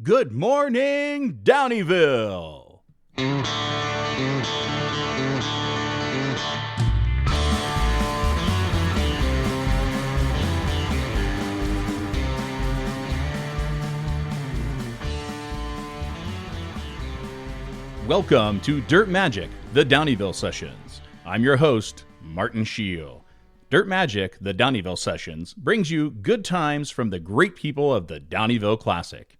Good morning, Downieville! Welcome to Dirt Magic, the Downieville Sessions. I'm your host, Martin Scheel. Dirt Magic, the Downieville Sessions, brings you good times from the great people of the Downieville Classic.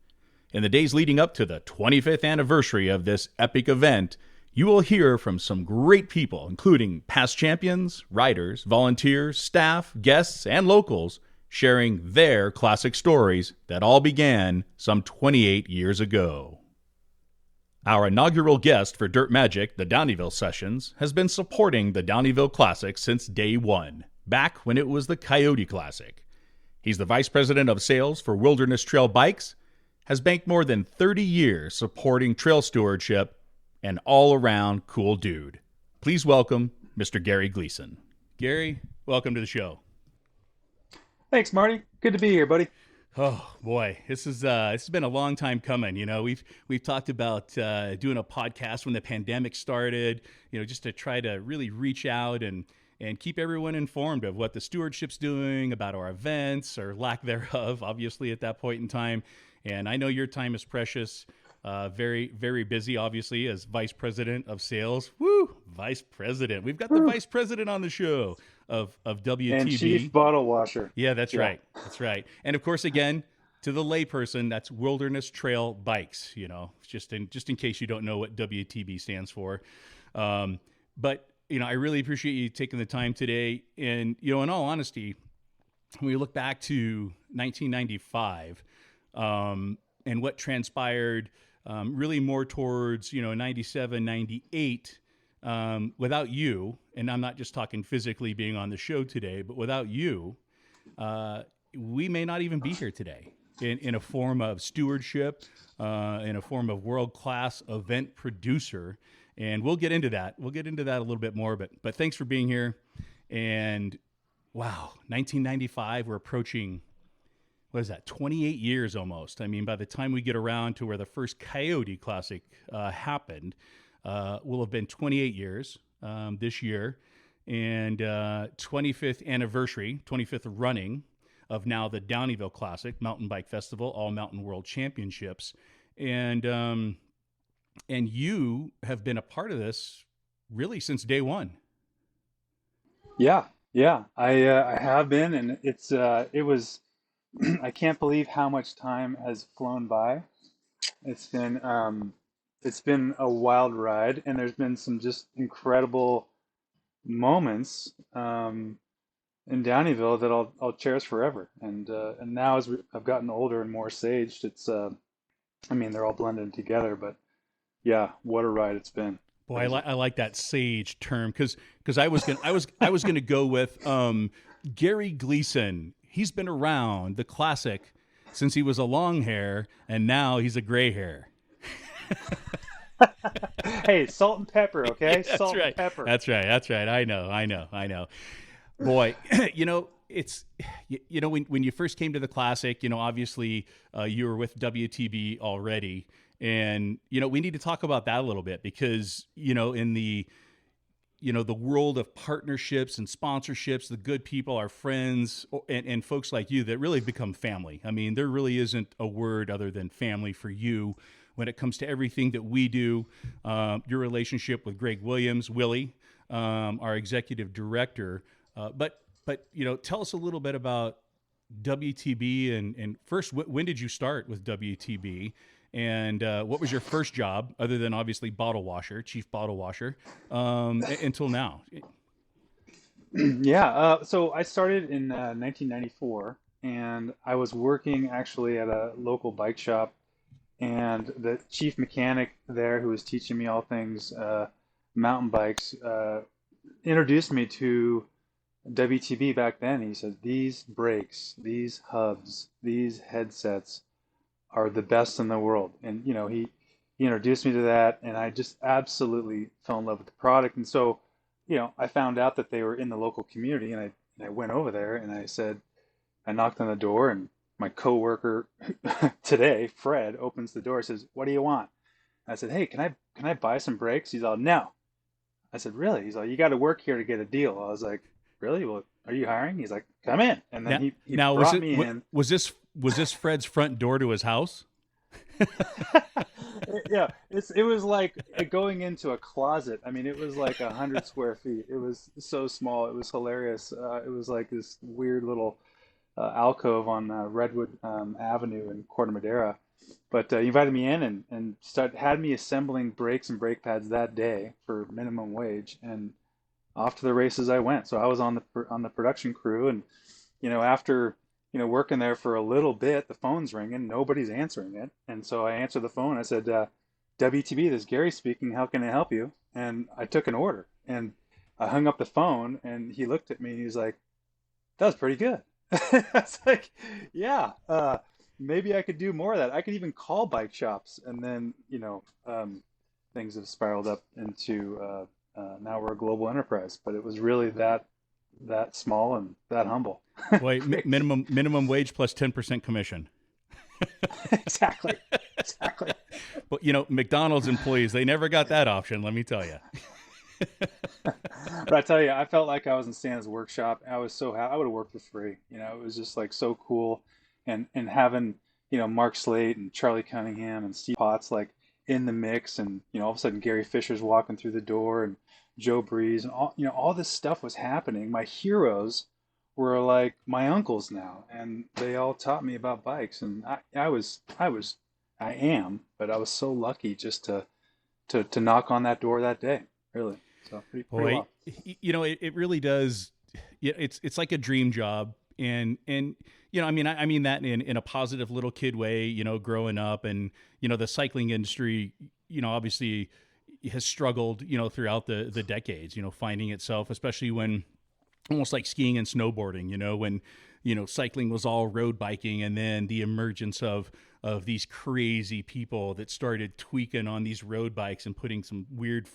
In the days leading up to the 25th anniversary of this epic event, you will hear from some great people, including past champions, riders, volunteers, staff, guests, and locals, sharing their classic stories that all began some 28 years ago. Our inaugural guest for Dirt Magic, the Downieville Sessions, has been supporting the Downieville Classic since day one, back when it was the Coyote Classic. He's the Vice President of Sales for Wilderness Trail Bikes, has banked more than 30 years supporting trail stewardship, and all-around cool dude. Please welcome Mr. Gary Gleason. Gary, welcome to the show. Thanks, Marty. Good to be here, buddy. Oh boy, this has been a long time coming. You know, we've talked about doing a podcast when the pandemic started. You know, just to try to really reach out and keep everyone informed of what the stewardship's doing, about our events or lack thereof. Obviously, at that point in time. And I know your time is precious, very, very busy, obviously, as Vice President of Sales. Woo! Vice President. We've got the Vice President on the show of WTB. And Chief Bottle Washer. Yeah, that's right. That's right. And, of course, again, to the layperson, that's Wilderness Trail Bikes, you know, just in case you don't know what WTB stands for. But, you know, I really appreciate you taking the time today. And, you know, in all honesty, when we look back to 1995, and what transpired really more towards, 97, 98, without you, and I'm not just talking physically being on the show today, but without you, we may not even be here today in a form of stewardship, in a form of world-class event producer. And we'll get into that. We'll get into that a little bit more, but thanks for being here. And wow, 1995, we're approaching, what is that, 28 years almost. I mean, by the time we get around to where the first Coyote Classic happened, will have been 28 years this year, and 25th anniversary, 25th running of now the Downieville Classic, Mountain Bike Festival, All Mountain World Championships. And you have been a part of this really since day one. Yeah. I have been, and it was. I can't believe how much time has flown by. It's been it's been a wild ride, and there's been some just incredible moments in Downieville that I'll cherish forever. And now I've gotten older and more saged, I mean, they're all blended together, but yeah, what a ride it's been. Boy, Crazy. I like that sage term because I was gonna go with Gary Gleason. He's been around the classic since he was a long hair, and now he's a gray hair. Hey, salt and pepper, okay? That's Salt right. and pepper. That's right. That's right. I know. Boy, it's when you first came to the classic, obviously you were with WTB already, and we need to talk about that a little bit because in the world of partnerships and sponsorships, the good people, our friends, and folks like you that really become family. I mean, there really isn't a word other than family for you when it comes to everything that we do. Your relationship with Greg Williams, Willie, our executive director. But tell us a little bit about WTB and first, when did you start with WTB? And what was your first job, other than obviously chief bottle washer, until now? Yeah, so I started in 1994, and I was working actually at a local bike shop, and the chief mechanic there, who was teaching me all things mountain bikes, introduced me to WTB back then. He said, "These brakes, these hubs, these headsets are the best in the world." And he introduced me to that, and I just absolutely fell in love with the product. And so, I found out that they were in the local community, and I went over there and I said, I knocked on the door, and my coworker today, Fred, opens the door, says, "What do you want?" I said, "Hey, can I buy some brakes?" He's all, "No." I said, "Really?" He's like, "You got to work here to get a deal." I was like, "Really? Well, are you hiring?" He's like, "Come in." And then Now, he now brought me in. was this Fred's front door to his house? Yeah, it was like going into a closet. I mean, it was like 100 square feet. It was so small. It was hilarious. It was like this weird little alcove on Redwood Avenue in Corte Madera. But he invited me in and had me assembling brakes and brake pads that day for minimum wage, and off to the races I went. So I was on the production crew, and after working there for a little bit, the phone's ringing, nobody's answering it, and so I answered the phone. I said, "WTB, this is Gary speaking. How can I help you?" And I took an order, and I hung up the phone, and he looked at me, and he was like, "That was pretty good." I was like, "Yeah, maybe I could do more of that. I could even call bike shops." And then, things have spiraled up into now we're a global enterprise. But it was really that small and that humble. Wait, Crazy. minimum wage plus 10% commission. Exactly. Exactly. But McDonald's employees, they never got that option, let me tell you. But I tell you, I felt like I was in Santa's workshop. I was so happy. I would have worked for free. It was just like so cool, and having Mark Slate and Charlie Cunningham and Steve Potts like in the mix, and all of a sudden Gary Fisher's walking through the door, and Joe Breeze, and all this stuff was happening. My heroes were like my uncles now, and they all taught me about bikes, and I am, but I was so lucky just to knock on that door that day, really. So pretty Boy, well. it really does. It's like a dream job. And I mean that in a positive little kid way, growing up, and, the cycling industry, obviously has struggled, throughout the decades, finding itself, especially when almost like skiing and snowboarding, when, cycling was all road biking, and then the emergence of these crazy people that started tweaking on these road bikes and putting some weird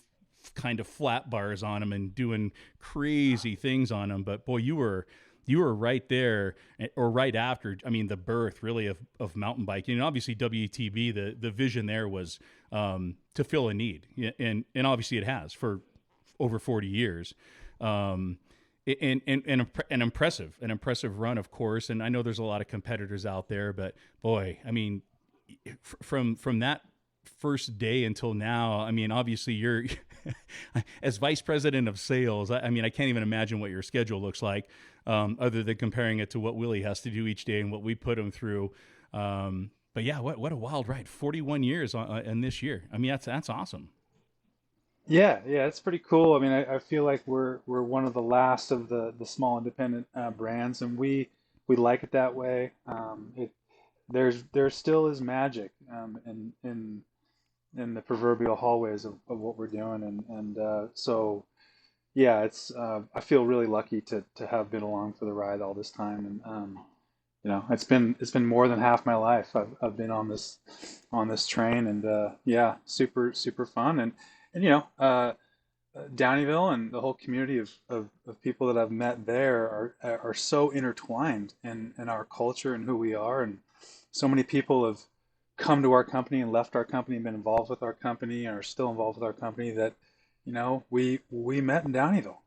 kind of flat bars on them and doing crazy things on them. But boy, you were right there, or right after, I mean, the birth really of mountain biking. And obviously WTB, the vision there was to fill a need. And obviously it has for over 40 years. An impressive run, of course. And I know there's a lot of competitors out there, but boy, I mean, from that first day until now, I mean, obviously you're as vice president of sales. I mean, I can't even imagine what your schedule looks like, other than comparing it to what Willie has to do each day and what we put him through. But yeah, what a wild ride! 41 years in this year. I mean, that's awesome. Yeah, it's pretty cool. I mean, I feel like we're one of the last of the small independent brands, and we like it that way. There still is magic in the proverbial hallways of what we're doing, and so yeah, it's I feel really lucky to have been along for the ride all this time, and it's been more than half my life. I've been on this train, and yeah, super fun, and Downieville and the whole community of people that I've met there are so intertwined in our culture and who we are, and so many people have come to our company and left our company and been involved with our company and are still involved with our company that we met in Downieville,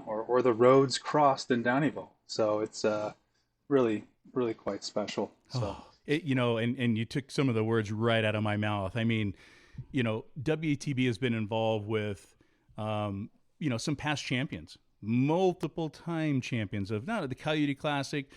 or the roads crossed in Downieville. So it's really really quite special. So Oh, and you took some of the words right out of my mouth. I mean, WTB has been involved with, some past champions, multiple time champions of not the Coyote Classic,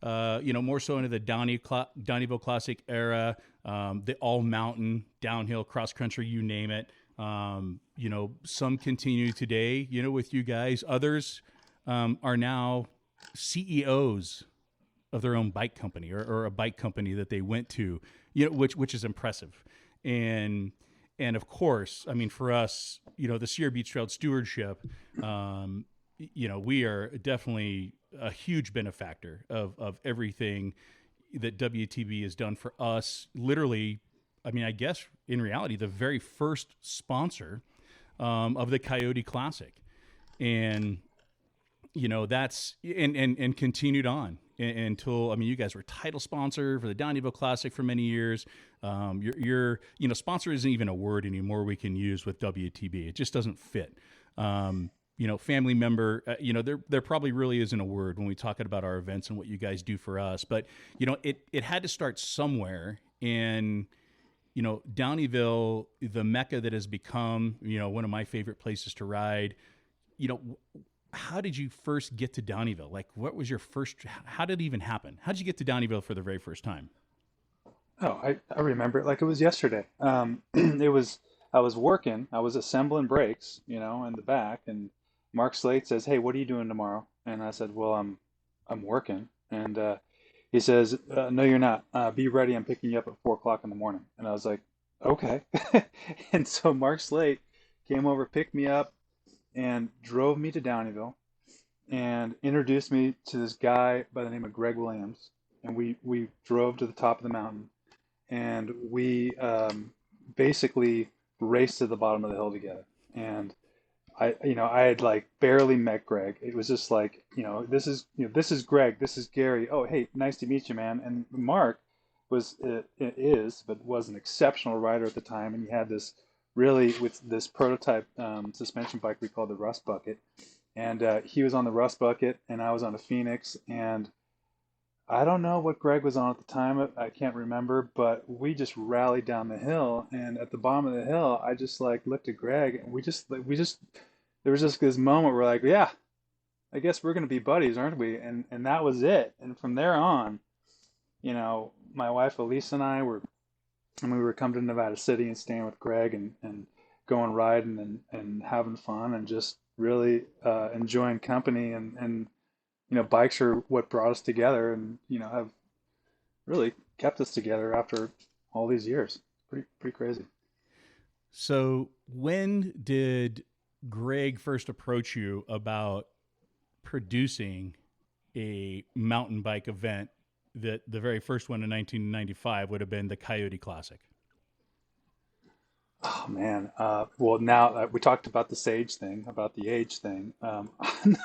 more so into the Downieville Classic era, the all mountain, downhill, cross country, you name it. Some continue today, with you guys. Others are now CEOs of their own bike company, or a bike company that they went to, which is impressive. And of course, I mean, for us, the Sierra Beach Trail Stewardship, we are definitely a huge benefactor of everything that WTB has done for us. Literally, I mean, I guess in reality, the very first sponsor of the Coyote Classic. And that's and continued on, until, I mean, you guys were title sponsor for the Downieville Classic for many years. Sponsor isn't even a word anymore we can use with WTB. It just doesn't fit. Family member, there probably really isn't a word when we talk about our events and what you guys do for us, but it had to start somewhere. And Downieville, the Mecca that has become, one of my favorite places to ride, how did you first get to Downieville? Like, what was your first, how did it even happen? How did you get to Downieville for the very first time? Oh, I remember it like it was yesterday. I was working, I was assembling brakes, in the back, and Mark Slate says, "Hey, what are you doing tomorrow?" And I said, "Well, I'm working." And he says, "No, you're not. Be ready. I'm picking you up at 4 o'clock in the morning." And I was like, "Okay." And so Mark Slate came over, picked me up, and drove me to Downieville and introduced me to this guy by the name of Greg Williams. And we drove to the top of the mountain, and we basically raced to the bottom of the hill together. And I had like barely met Greg. It was just like, this is Greg, this is Gary. Oh, hey, nice to meet you, man. And Mark but was an exceptional rider at the time, and he had this really with this prototype suspension bike we called the Rust Bucket, and he was on the Rust Bucket, and I was on a Phoenix, and I don't know what Greg was on at the time. I can't remember, but we just rallied down the hill, and at the bottom of the hill, I just like looked at Greg, and there was just this moment where like, yeah, I guess we're gonna be buddies, aren't we? And that was it. And from there on, my wife Elise and we were coming to Nevada City and staying with Greg and going riding and having fun and just really enjoying company and bikes are what brought us together and have really kept us together after all these years. Pretty crazy. So when did Greg first approach you about producing a mountain bike event that the very first one in 1995 would have been the Coyote Classic? Oh man. Well, now we talked about the sage thing, about the age thing. I'm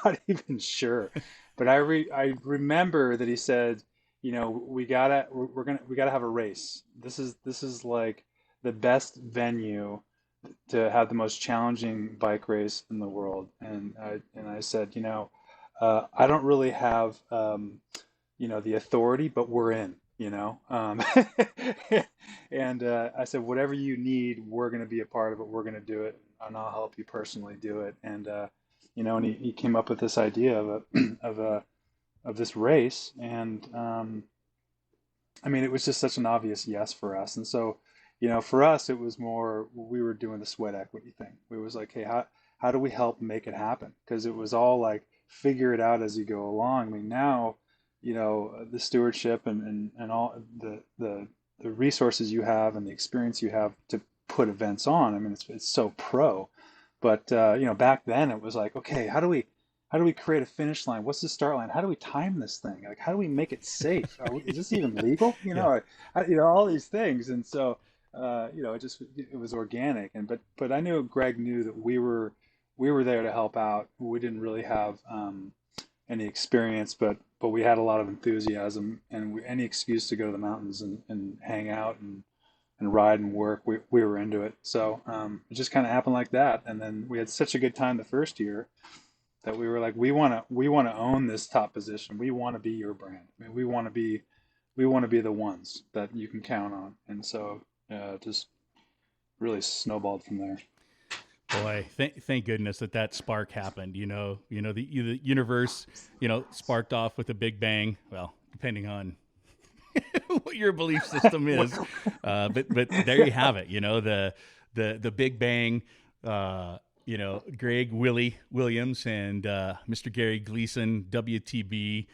not even sure, but I remember that he said, we gotta have a race. This is like the best venue to have the most challenging bike race in the world. And I said, I don't really have the authority, but we're in, and I said, whatever you need, we're going to be a part of it. We're going to do it, and I'll help you personally do it. And he came up with this idea of this race, and I mean, it was just such an obvious yes for us. And so, for us, it was more we were doing the sweat equity thing. We was like, hey, how do we help make it happen? Because it was all like figure it out as you go along. I mean, now, the stewardship and all the resources you have and the experience you have to put events on. I mean, it's so pro. But back then it was like, okay, how do we create a finish line? What's the start line? How do we time this thing? Like, how do we make it safe? Is this even legal? Yeah. All these things. And so, it was organic. But I knew Greg knew that we were there to help out. We didn't really have any experience, but we had a lot of enthusiasm, and any excuse to go to the mountains and hang out and ride and work, we were into it. So it just kind of happened like that. And then we had such a good time the first year that we were like, we want to own this top position. We want to be your brand. I mean, we want to be the ones that you can count on. And so just really snowballed from there. Boy, thank goodness that spark happened. The universe, sparked off with a big bang. Well, depending on what your belief system is, but there you have it. The big bang. Greg Williams and Mr. Gary Gleason, WTB,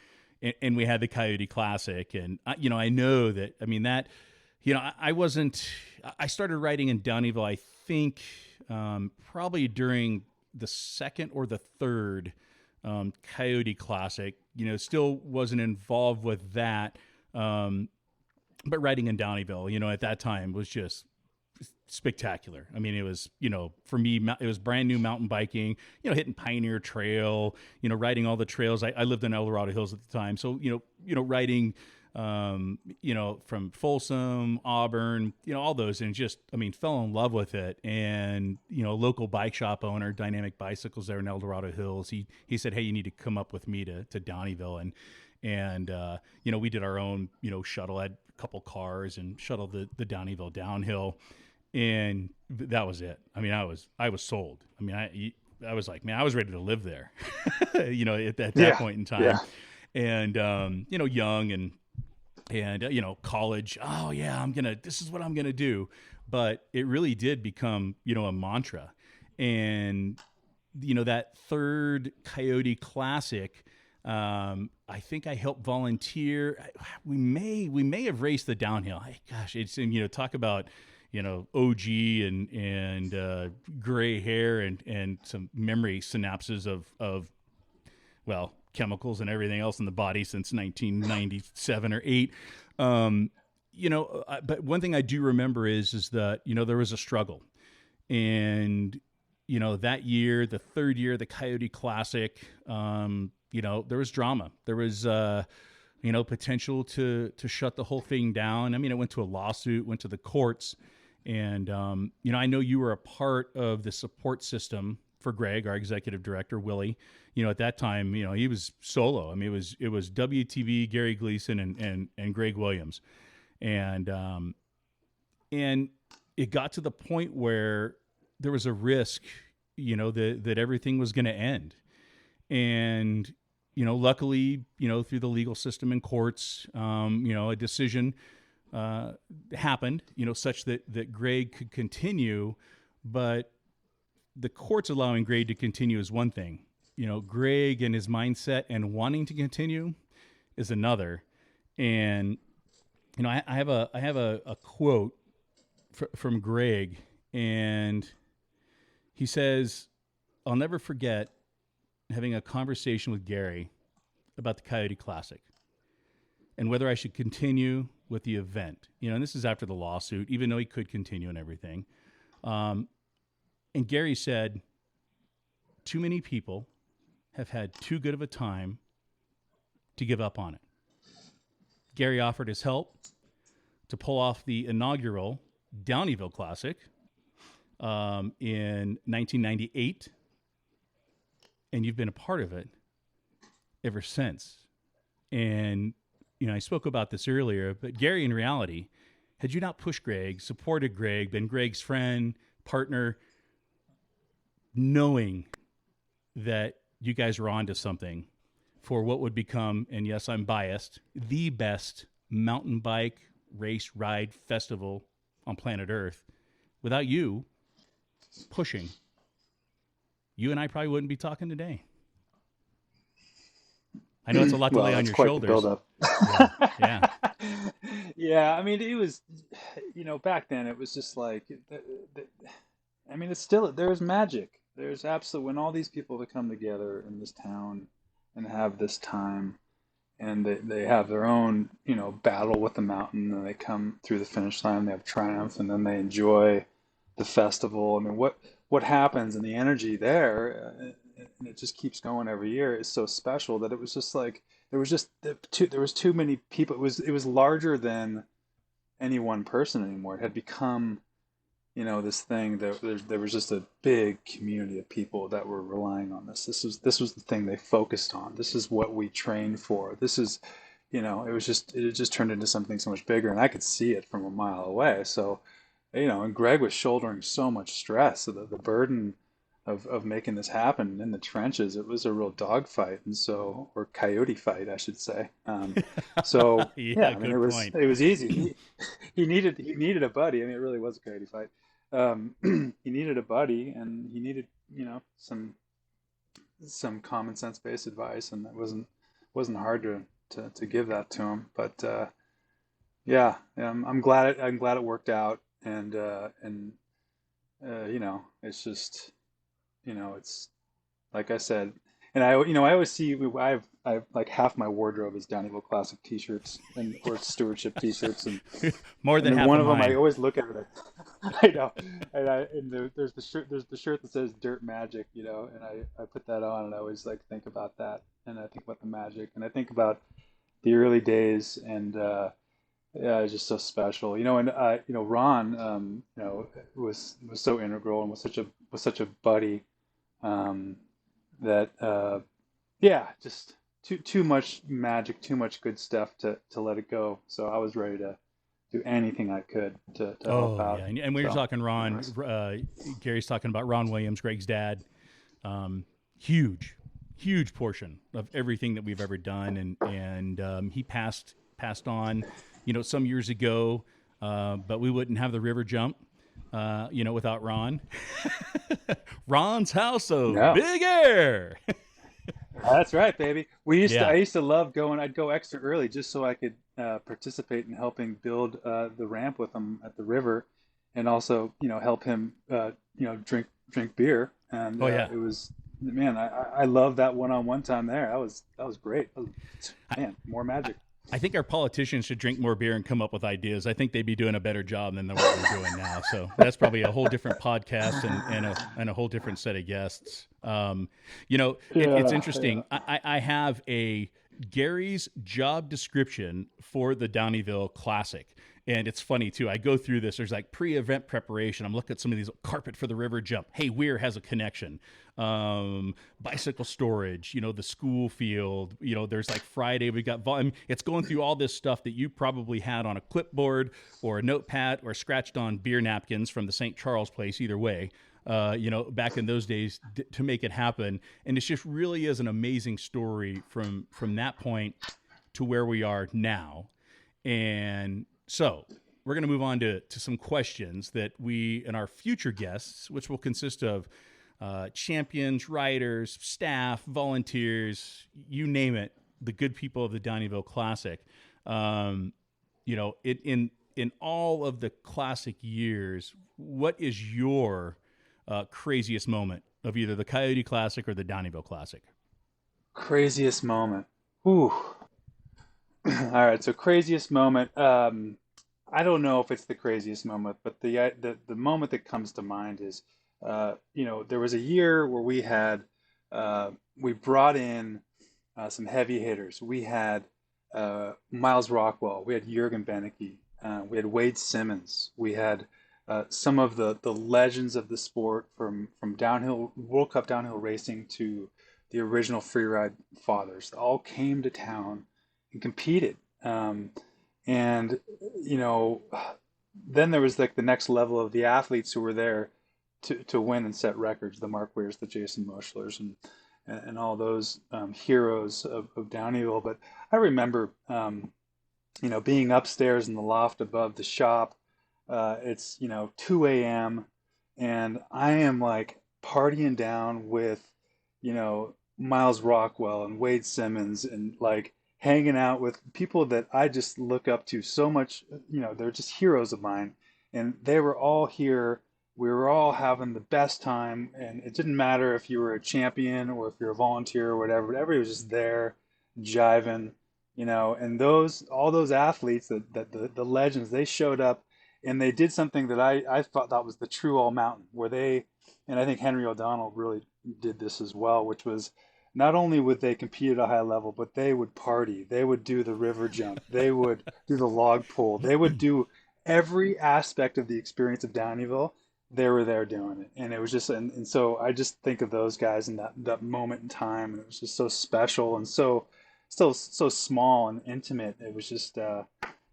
and we had the Coyote Classic. And I know that. I mean that. I started riding in Downieville, I think, probably during the second or the third Coyote Classic. Still wasn't involved with that, but riding in Downieville, at that time was just spectacular. I mean, it was, for me, it was brand new mountain biking, hitting Pioneer Trail, riding all the trails. I lived in El Dorado Hills at the time. So, riding, from Folsom, Auburn, all those, and just, fell in love with it. And, local bike shop owner, Dynamic Bicycles there in El Dorado Hills, he said, hey, you need to come up with me to Downieville. And we did our own, shuttle. I had a couple cars and shuttled the Downieville downhill. And that was it. I was sold. I was like, man, I was ready to live there, at that point in time. Yeah. And, young and college. Oh yeah, this is what I'm going to do. But it really did become, a mantra. And, that third Coyote Classic, I think I helped volunteer. We may have raced the downhill. Gosh, it's, talk about, OG and gray hair and some memory synapses of chemicals and everything else in the body since 1997 or 8. But one thing I do remember is that, there was a struggle. And, that year, the third year, the Coyote Classic, there was drama. There was, potential to shut the whole thing down. It went to a lawsuit, went to the courts. And, I know you were a part of the support system for Greg, our executive director, Willie. At that time, he was solo. It was WTV, Gary Gleason, and Greg Williams. And it got to the point where there was a risk, that everything was going to end. And, luckily, through the legal system and courts, a decision happened, such that Greg could continue, but the courts allowing Greg to continue is one thing. Greg and his mindset and wanting to continue is another. And, I have a quote from Greg, and he says, I'll never forget having a conversation with Gary about the Coyote Classic and whether I should continue with the event. And this is after the lawsuit, even though he could continue and everything. And Gary said, too many people have had too good of a time to give up on it. Gary offered his help to pull off the inaugural Downieville Classic in 1998. And you've been a part of it ever since. And, I spoke about this earlier, but Gary, in reality, had you not pushed Greg, supported Greg, been Greg's friend, partner, knowing that you guys were onto something for what would become, and yes, I'm biased, the best mountain bike race ride festival on planet Earth, without you pushing, you and I probably wouldn't be talking today. I know it's a lot to lay on your shoulders. Build up. Yeah. Yeah. It was, back then it was just like, it's still, there's magic. There's absolutely, when all these people that come together in this town and have this time, and they have their own, battle with the mountain, and they come through the finish line, they have triumph, and then they enjoy the festival. What happens, and the energy there, and it just keeps going every year, is so special that it was just like, there was too many people. It was larger than any one person anymore. It had become, this thing that there was just a big community of people that were relying on this. This was the thing they focused on. This is what we trained for. This is, it just turned into something so much bigger, and I could see it from a mile away. So, and Greg was shouldering so much stress, so the burden of making this happen in the trenches, it was a real dogfight, or coyote fight, I should say. So yeah, point. It was easy. He needed a buddy. It really was a coyote fight. He needed a buddy, and he needed, some common sense based advice, and that wasn't hard to give that to him. But I'm glad it worked out, and it's just, it's like I said, And I always see I have like half my wardrobe is Downieville Classic T-shirts and or stewardship T-shirts, More and than then half one of of them I mine. always look at it. I know, and there's the shirt that says Dirt Magic, and I put that on, and I always like think about that, and I think about the magic, and I think about the early days, and yeah, it's just so special, and Ron, was so integral and was such a buddy, um, that yeah, just too much magic, too much good stuff to let it go. So I was ready to do anything I could to help Oh out. yeah, and when you're So talking Ron, Gary's talking about Ron Williams, Greg's dad. Um, huge, huge portion of everything that we've ever done, and he passed on, some years ago. But we wouldn't have the river jump, without Ron. Ron's house of no, big air. that's right, baby. I Yeah. used to love going. I'd go extra early just so I could participate in helping build the ramp with him at the river, and also help him drink beer. And Oh yeah. it was man, I love that one-on-one time there. That was great. Man, more magic. I think our politicians should drink more beer and come up with ideas. I think they'd be doing a better job than what we're doing now. So that's probably a whole different podcast and a whole different set of guests. It's Yeah, yeah. interesting. I have a Gary's job description for the Downieville Classic. And it's funny too. I go through this. There's like pre-event preparation. I'm looking at some of these carpet for the river jump. Hey, Weir has a connection. Bicycle storage. The school field. There's like Friday. We got it's going through all this stuff that you probably had on a clipboard or a notepad or scratched on beer napkins from the St. Charles place. Either way, back in those days to make it happen. And it just really is an amazing story from that point to where we are now. And so we're going to move on to some questions that we and our future guests, which will consist of champions, riders, staff, volunteers, you name it, the good people of the Downieville Classic. In all of the classic years, what is your craziest moment of either the Coyote Classic or the Downieville Classic? Craziest moment. Ooh. All right. So craziest moment. I don't know if it's the craziest moment, but the moment that comes to mind is, there was a year where we brought in some heavy hitters. We had Miles Rockwell. We had Jurgen Benecke. We had Wade Simmons. We had some of the legends of the sport from downhill World Cup downhill racing to the original freeride fathers. They all came to town and competed. And you know, then there was like the next level of the athletes who were there to win and set records. The Mark Weirs, the Jason Moschlers, and all those heroes of Downieville. But I remember, being upstairs in the loft above the shop. It's 2 a.m. and I am like partying down with Miles Rockwell and Wade Simmons and like hanging out with people that I just look up to so much. They're just heroes of mine, and they were all here. We were all having the best time, and it didn't matter if you were a champion or if you're a volunteer or whatever. But everybody was just there, jiving, and all those athletes the legends, they showed up and they did something that I thought that was the true all mountain where and I think Henry O'Donnell really did this as well, which was not only would they compete at a high level, but they would party. They would do the river jump. They would do the log pull. They would do every aspect of the experience of Downieville. They were there doing it. And it was just, and so I just think of those guys in that moment in time. And it was just so special and still so small and intimate. It was just, that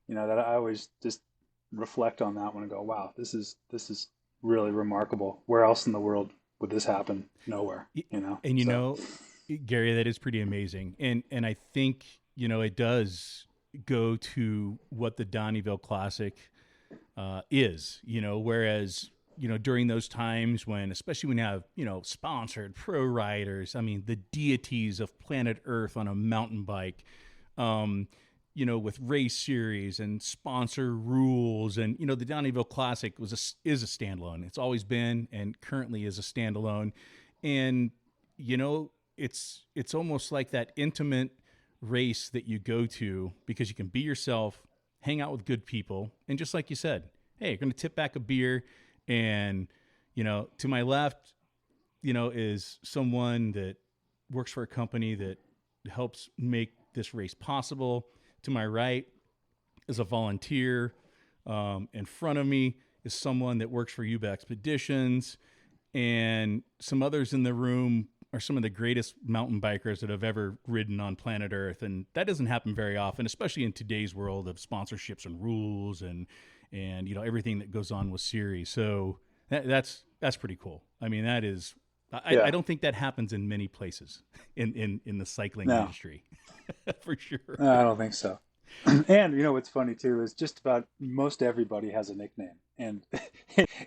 I always just reflect on that one and go, wow, this is really remarkable. Where else in the world would this happen? Nowhere, And so. Gary, that is pretty amazing. And I think, it does go to what the Downieville Classic is, whereas, during those times when, especially when you have, sponsored pro riders, I mean, the deities of planet Earth on a mountain bike, with race series and sponsor rules. And, the Downieville Classic is a standalone. It's always been and currently is a standalone. And, it's almost like that intimate race that you go to because you can be yourself, hang out with good people, and just like you said, hey, you're going to tip back a beer, and to my left, is someone that works for a company that helps make this race possible. To my right is a volunteer. In front of me is someone that works for Yuba Expeditions, and some others in the room are some of the greatest mountain bikers that have ever ridden on planet Earth. And that doesn't happen very often, especially in today's world of sponsorships and rules and everything that goes on with series. So that's pretty cool. I mean, that is, I don't think that happens in many places in the cycling industry for sure. No, I don't think so. And what's funny too is just about most everybody has a nickname, and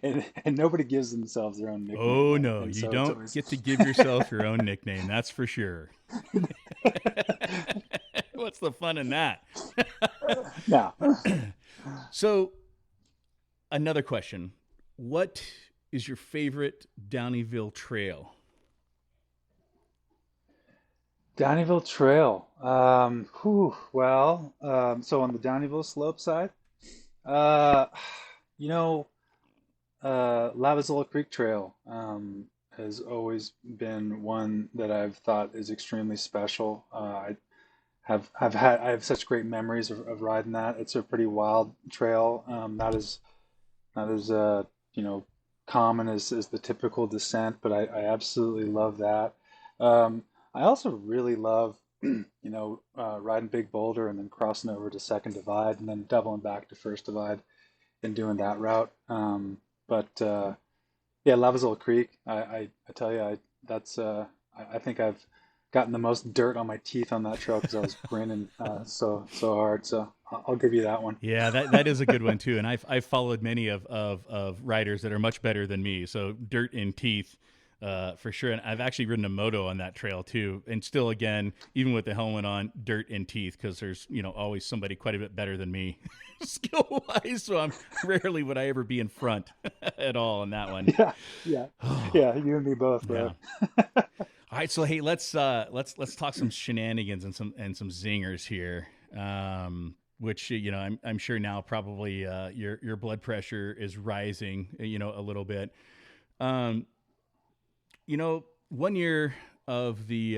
and nobody gives themselves their own nickname. Oh no, you don't get to give yourself your own nickname. That's for sure. What's the fun in that? Yeah. So, another question: what is your favorite Downieville trail? Downieville Trail. So on the Downieville slope side, uh, Lavazola Creek Trail has always been one that I've thought is extremely special. I have such great memories of riding that. It's a pretty wild trail, not as common as the typical descent, but I absolutely love that. I also really love riding Big Boulder and then crossing over to Second Divide and then doubling back to First Divide and doing that route. Yeah, Lavazola Creek. I tell you, I think I've gotten the most dirt on my teeth on that trail because I was grinning so hard. So I'll give you that one. Yeah, that is a good one too. And I've followed many of riders that are much better than me. So dirt in teeth. For sure. And I've actually ridden a moto on that trail too. And still, again, even with the helmet on, dirt in teeth, because there's, always somebody quite a bit better than me skill wise. So rarely would I ever be in front at all on that one. Yeah. Yeah. You and me both, bro. Yeah. All right. So, hey, let's talk some shenanigans and some zingers here. Which, I'm sure now probably, your blood pressure is rising, a little bit. 1 year of the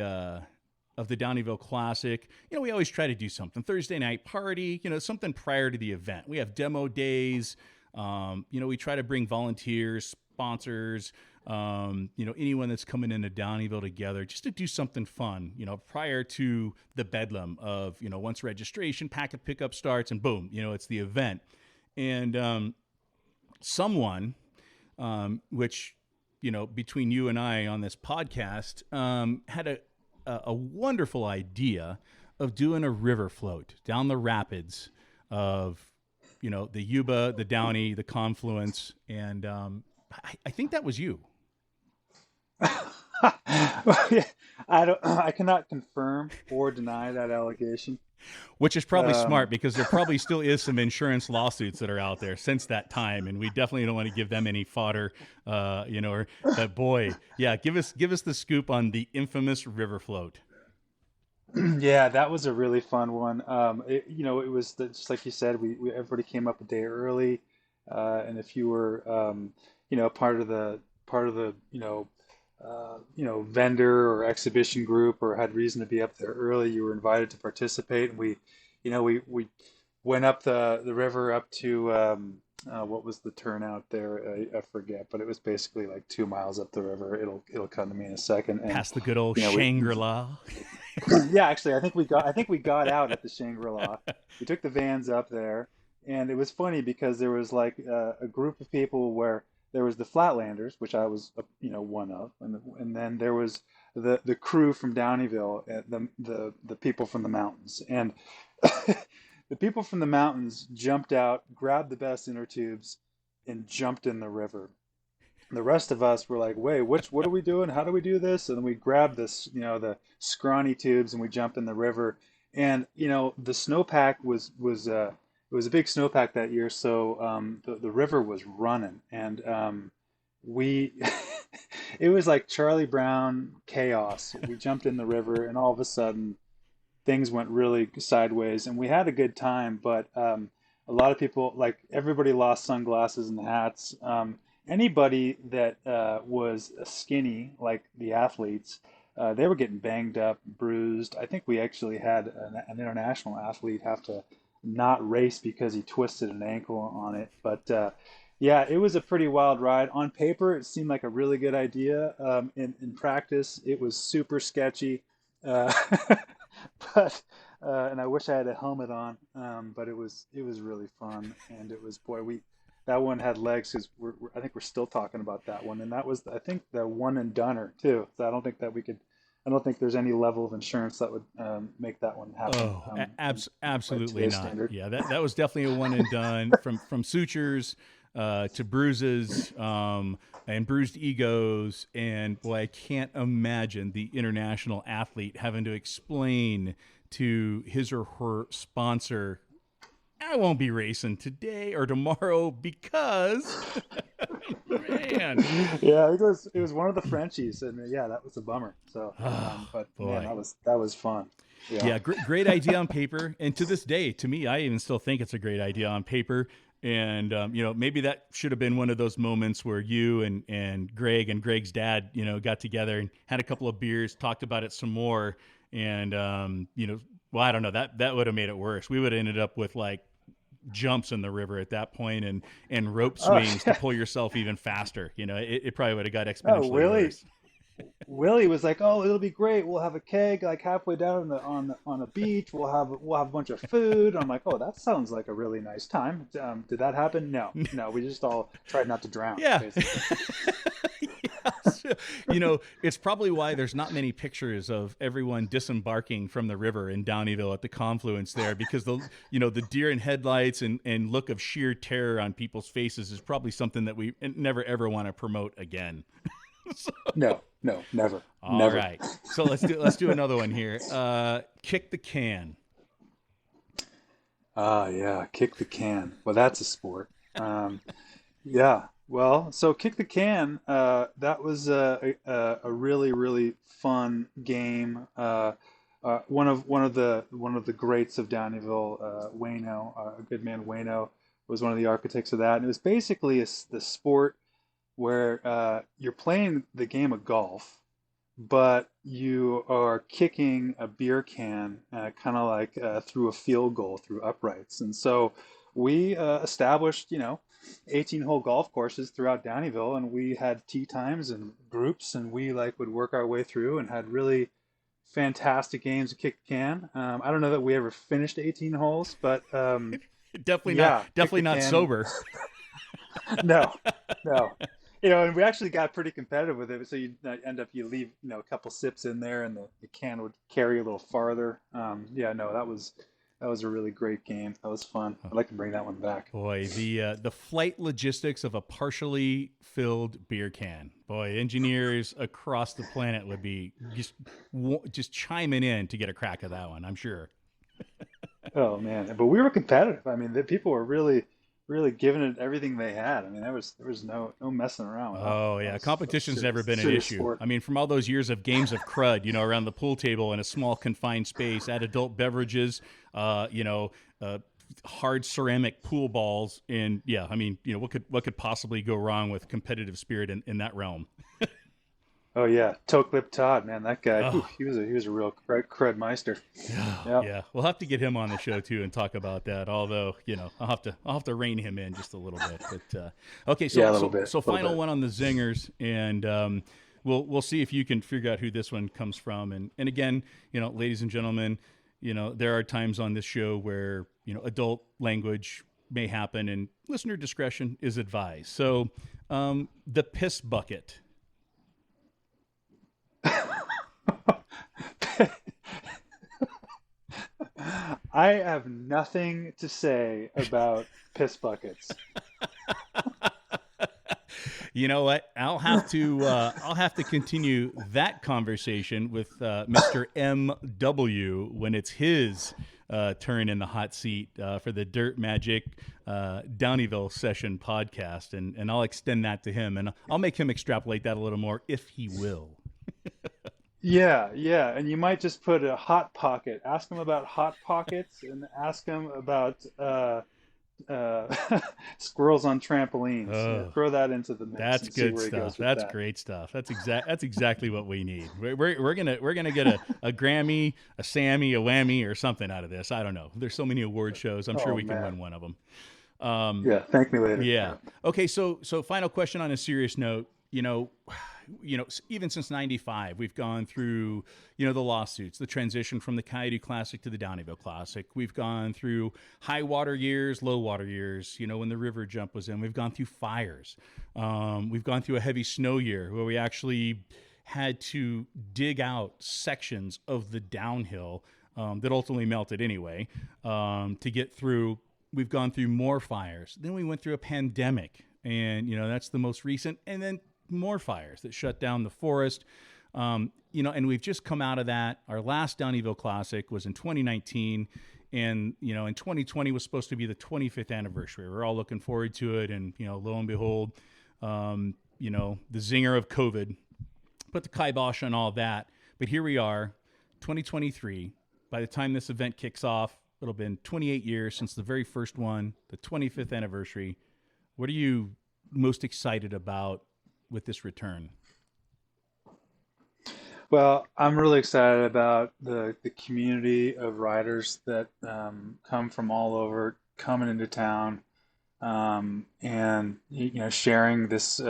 Downieville Classic, we always try to do something. Thursday night party, something prior to the event. We have demo days. We try to bring volunteers, sponsors, anyone that's coming into Downieville together just to do something fun, prior to the bedlam of, once registration, packet pickup starts and boom, it's the event. And someone, which, between you and I on this podcast, had a wonderful idea of doing a river float down the rapids of, the Yuba, the Downey, the confluence. And I think that was you. I cannot confirm or deny that allegation. Which is probably smart because there probably still is some insurance lawsuits that are out there since that time, and we definitely don't want to give them any fodder. Or that boy, yeah, give us the scoop on the infamous river float. Yeah, that was a really fun one. It was just like you said, we everybody came up a day early, and if you were part of the vendor or exhibition group or had reason to be up there early, you were invited to participate. And we went up the river up to what was the turnout there? I forget, but it was basically like 2 miles up the river. It'll come to me in a second. And, past the good old Shangri-La. Yeah, actually, I think we got out at the Shangri-La. We took the vans up there, and it was funny because there was like a group of people where there was the Flatlanders, which I was one of, and then there was the crew from Downieville, the people from the mountains, and the people from the mountains jumped out, grabbed the best inner tubes, and jumped in the river. The rest of us were like, wait, what are we doing? How do we do this? And then we grabbed this, the scrawny tubes, and we jumped in the river. And, the snowpack was it was a big snowpack that year. So the river was running, and we It was like Charlie Brown chaos. We jumped in the river, and all of a sudden, things went really sideways, and we had a good time. But a lot of people, like everybody, lost sunglasses and hats. Anybody that was skinny, like the athletes, they were getting banged up, bruised. I think we actually had an international athlete have to not race because he twisted an ankle on it. But yeah, it was a pretty wild ride. On paper, it seemed like a really good idea. In practice, it was super sketchy. Uh, but and I wish I had a helmet on. But it was really fun, and it was boy we that one had legs because I think we're still talking about that one, and that was I think the one and doneer too. So I don't think that we could. I don't think there's any level of insurance that would make that one happen. Oh, absolutely today's not. standard. Yeah, that was definitely a one and done from sutures to bruises and bruised egos. And boy, I can't imagine the international athlete having to explain to his or her sponsor, I won't be racing today or tomorrow because, man. Yeah, it was one of the Frenchies, and yeah, that was a bummer. So, but Boy. man, that was fun. Yeah, great idea on paper, and to this day, to me, I even still think it's a great idea on paper. And maybe that should have been one of those moments where you and Greg and Greg's dad, got together and had a couple of beers, talked about it some more, and well, I don't know, that would have made it worse. We would have ended up with like jumps in the river at that point and rope swings to pull yourself even faster. It probably would have got exponentially worse. Willie was like, "Oh, it'll be great. We'll have a keg like halfway down on the beach. We'll have a bunch of food." I'm like, "Oh, that sounds like a really nice time." Did that happen? No. We just all tried not to drown. Yeah. Basically. It's probably why there's not many pictures of everyone disembarking from the river in Downieville at the confluence there, because the deer in headlights and look of sheer terror on people's faces is probably something that we never ever want to promote again. No, never. All never. right. So let's do another one here. Kick the can. Yeah, kick the can. Well, that's a sport. Yeah. Well, so kick the can. That was a really really fun game. One of the greats of Downieville, Wayno, a good man Wayno, was one of the architects of that. And it was basically the sport where you're playing the game of golf, but you are kicking a beer can kind of like through a field goal through uprights. And so we established, 18-hole golf courses throughout Downieville, and we had tee times and groups, and we would work our way through and had really fantastic games of kick the can. I don't know that we ever finished 18 holes, but definitely not sober. No. And we actually got pretty competitive with it. So you leave, a couple sips in there, and the can would carry a little farther. That was a really great game. That was fun. I'd like to bring that one back. Boy, the flight logistics of a partially filled beer can. Boy, engineers across the planet would be just chiming in to get a crack at that one, I'm sure. Oh man, but we were competitive. I mean, the people were really giving it everything they had. I mean, there was no messing around with that. Oh yeah, competition's never been an issue. Sport. I mean, from all those years of games of crud, around the pool table in a small confined space, add adult beverages, hard ceramic pool balls, and yeah, I mean, what could possibly go wrong with competitive spirit in that realm? Oh yeah, Toe Clip Todd, man, that guy, he was a real crud meister. Yeah, we'll have to get him on the show too and talk about that. Although, I'll have to rein him in just a little bit. But okay, so yeah, a little bit. So final one on the zingers, and we'll see if you can figure out who this one comes from. And again, ladies and gentlemen, there are times on this show where adult language may happen, and listener discretion is advised. So, the piss bucket. I have nothing to say about piss buckets. You know what? I'll have to continue that conversation with Mr. MW when it's his turn in the hot seat for the Dirt Magic Downieville Session podcast, and I'll extend that to him, and I'll make him extrapolate that a little more if he will. Yeah, yeah, and you might just put a hot pocket. Ask him about hot pockets, and ask him about uh, squirrels on trampolines. Yeah, Oh, throw that into the mix that's and see good where he stuff. goes with That's that. great stuff. That's exactly what we need. We're gonna get a Grammy, a Sammy, a Whammy, or something out of this. I don't know. There's so many award shows. I'm sure Oh we can man, win one of them. Um, yeah. Thank me later. yeah. Yeah. Okay. So final question on a serious note. Even since '95, we've gone through, the lawsuits, the transition from the Coyote Classic to the Downieville Classic. We've gone through high water years, low water years. When the river jump was in, we've gone through fires. We've gone through a heavy snow year where we actually had to dig out sections of the downhill that ultimately melted anyway to get through. We've gone through more fires. Then we went through a pandemic, and that's the most recent. And then more fires that shut down the forest. And we've just come out of that. Our last Downieville Classic was in 2019, and in 2020 was supposed to be the 25th anniversary. We're all looking forward to it, and lo and behold, the zinger of COVID put the kibosh on all that. But here we are, 2023. By the time this event kicks off, it'll have been 28 years since the very first one, the 25th anniversary. What are you most excited about with this return? Well, I'm really excited about the community of riders that come from all over coming into town, and sharing this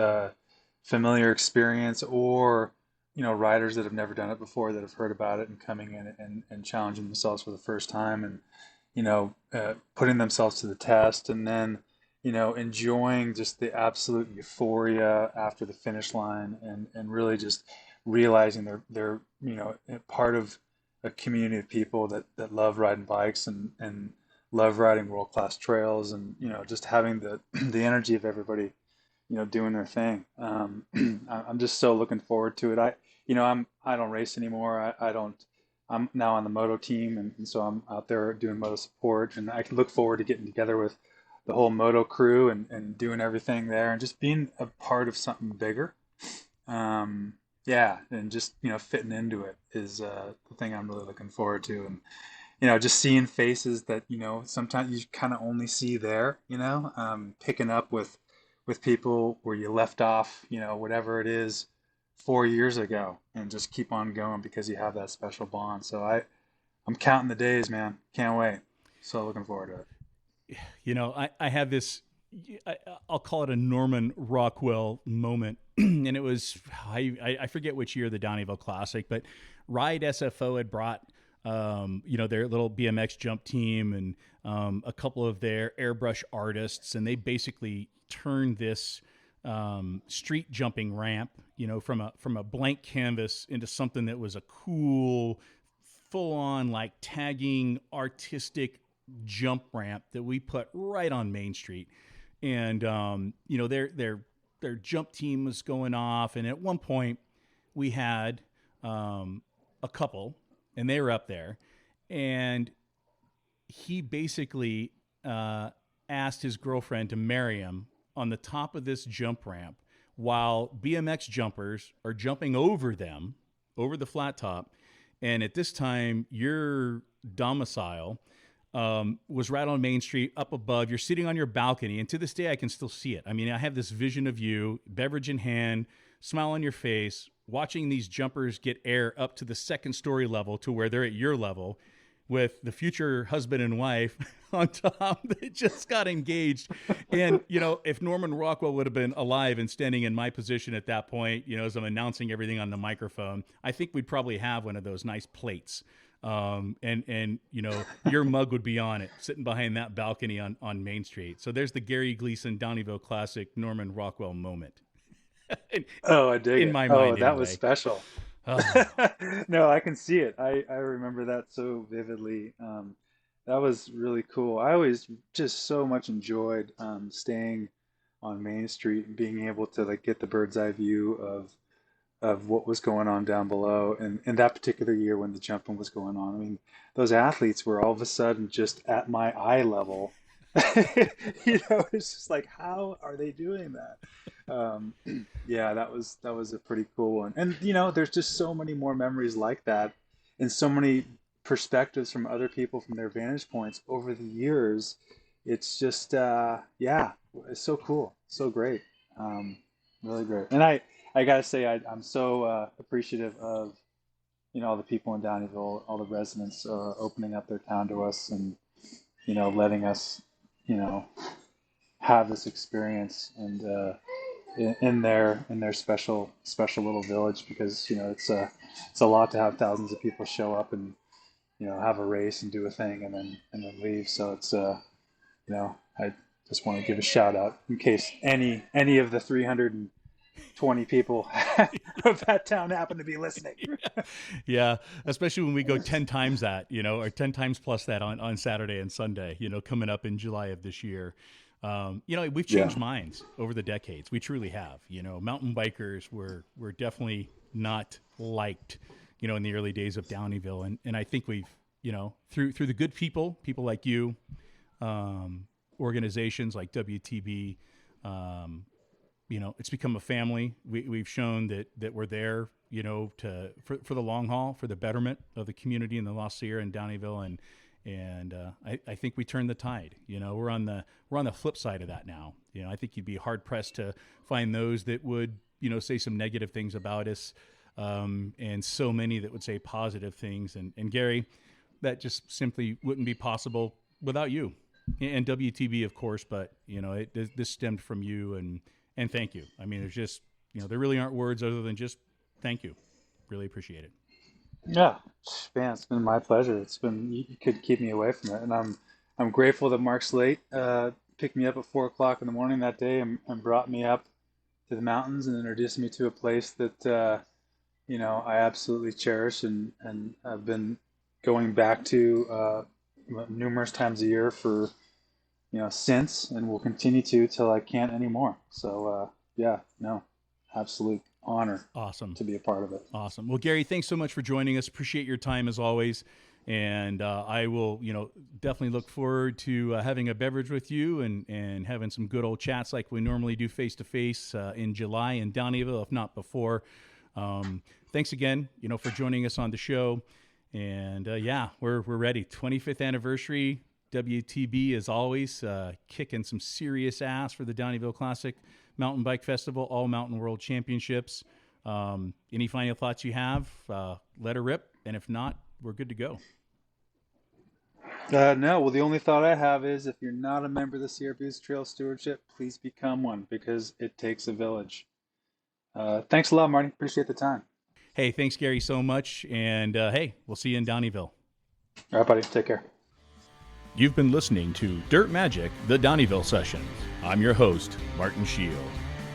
familiar experience, or riders that have never done it before that have heard about it and coming in and challenging themselves for the first time, and putting themselves to the test, and then enjoying just the absolute euphoria after the finish line, and really just realizing they're part of a community of people that love riding bikes, and love riding world class trails, and just having the the energy of everybody doing their thing. I'm just so looking forward to it. I don't race anymore. I don't. I'm now on the moto team, and so I'm out there doing moto support, and I can look forward to getting together with the whole moto crew, and doing everything there, and just being a part of something bigger. Yeah, and just fitting into it is the thing I'm really looking forward to, and just seeing faces that sometimes you kind of only see there. Picking up with people where you left off, whatever it is, 4 years ago, and just keep on going because you have that special bond. So I'm counting the days, man. Can't wait. So looking forward to it. I have this, I'll call it a Norman Rockwell moment. And it was, I forget which year the Downieville Classic, but Ride SFO had brought, their little BMX jump team, and a couple of their airbrush artists. And they basically turned this street jumping ramp, from a blank canvas into something that was a cool, full on, like, tagging artistic jump ramp that we put right on Main Street. And their jump team was going off, and at one point we had a couple, and they were up there, and he basically asked his girlfriend to marry him on the top of this jump ramp while BMX jumpers are jumping over them, over the flat top. And at this time, your domicile was right on Main Street, up above. You're sitting on your balcony, and to this day, I can still see it. I mean, I have this vision of you, beverage in hand, smile on your face, watching these jumpers get air up to the second story level to where they're at your level, with the future husband and wife on top that just got engaged. And, if Norman Rockwell would have been alive and standing in my position at that point, as I'm announcing everything on the microphone, I think we'd probably have one of those nice plates. And your mug would be on it, sitting behind that balcony on Main Street. So there's the Gary Gleason Downieville Classic Norman Rockwell moment. in, Oh, I dig in it. my Oh, mind, that was anyway. special. Oh, No, I can see it. I remember that so vividly. That was really cool. I always just so much enjoyed staying on Main Street and being able to like get the bird's eye view of what was going on down below. And in that particular year when the jumping was going on, I mean, those athletes were all of a sudden just at my eye level. It's just like, how are they doing that? Yeah, that was a pretty cool one. And there's just so many more memories like that, and so many perspectives from other people from their vantage points over the years. It's just yeah, it's so cool, so great, really great. And I gotta say, I'm so appreciative of all the people in Downieville, all the residents opening up their town to us, and letting us you know have this experience, and in their special little village, because it's a lot to have thousands of people show up and have a race and do a thing, and then leave. So it's I just want to give a shout out in case any of the 320 people of that town happen to be listening. Yeah, especially when we go 10 times that, or 10 times plus that on Saturday and Sunday, coming up in July of this year. We've changed minds over the decades. We truly have. Mountain bikers were definitely not liked, in the early days of Downieville. And I think we've, through the good people like you, organizations like WTB, it's become a family. We've shown that we're there, for the long haul, for the betterment of the community in the La Sierra and Downieville. And I think we turned the tide. We're on the flip side of that now. I think you'd be hard pressed to find those that would, say some negative things about us, and so many that would say positive things. And Gary, that just simply wouldn't be possible without you and WTB, of course. But this stemmed from you, and thank you. I mean, there's just there really aren't words other than just thank you. Really appreciate it. Yeah, man, it's been my pleasure. You could keep me away from it, and I'm grateful that Mark Slate picked me up at 4 o'clock in the morning that day, and brought me up to the mountains and introduced me to a place that I absolutely cherish, and I've been going back to numerous times a year for since, and will continue to till I can't anymore. So yeah, no, absolute honor. Awesome to be a part of it. Awesome. Well, Gary, thanks so much for joining us. Appreciate your time as always. And I will, definitely look forward to having a beverage with you and having some good old chats like we normally do face to face in July in Downieville, if not before. Thanks again, for joining us on the show. And yeah, we're ready. 25th anniversary. WTB, as always, kicking some serious ass for the Downieville Classic Mountain Bike Festival, All Mountain World Championships. Any final thoughts you have, let her rip. And if not, we're good to go. No, well, the only thought I have is, if you're not a member of the Sierra Buttes Trail Stewardship, please become one, because it takes a village. Thanks a lot, Marty. Appreciate the time. Hey, thanks, Gary, so much. And hey, we'll see you in Downieville. All right, buddy. Take care. You've been listening to Dirt Magic, the Downieville Sessions. I'm your host, Martin Scheel.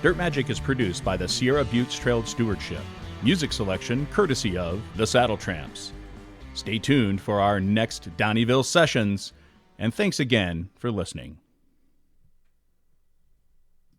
Dirt Magic is produced by the Sierra Buttes Trail Stewardship. Music selection courtesy of the Saddle Tramps. Stay tuned for our next Downieville Sessions, and thanks again for listening.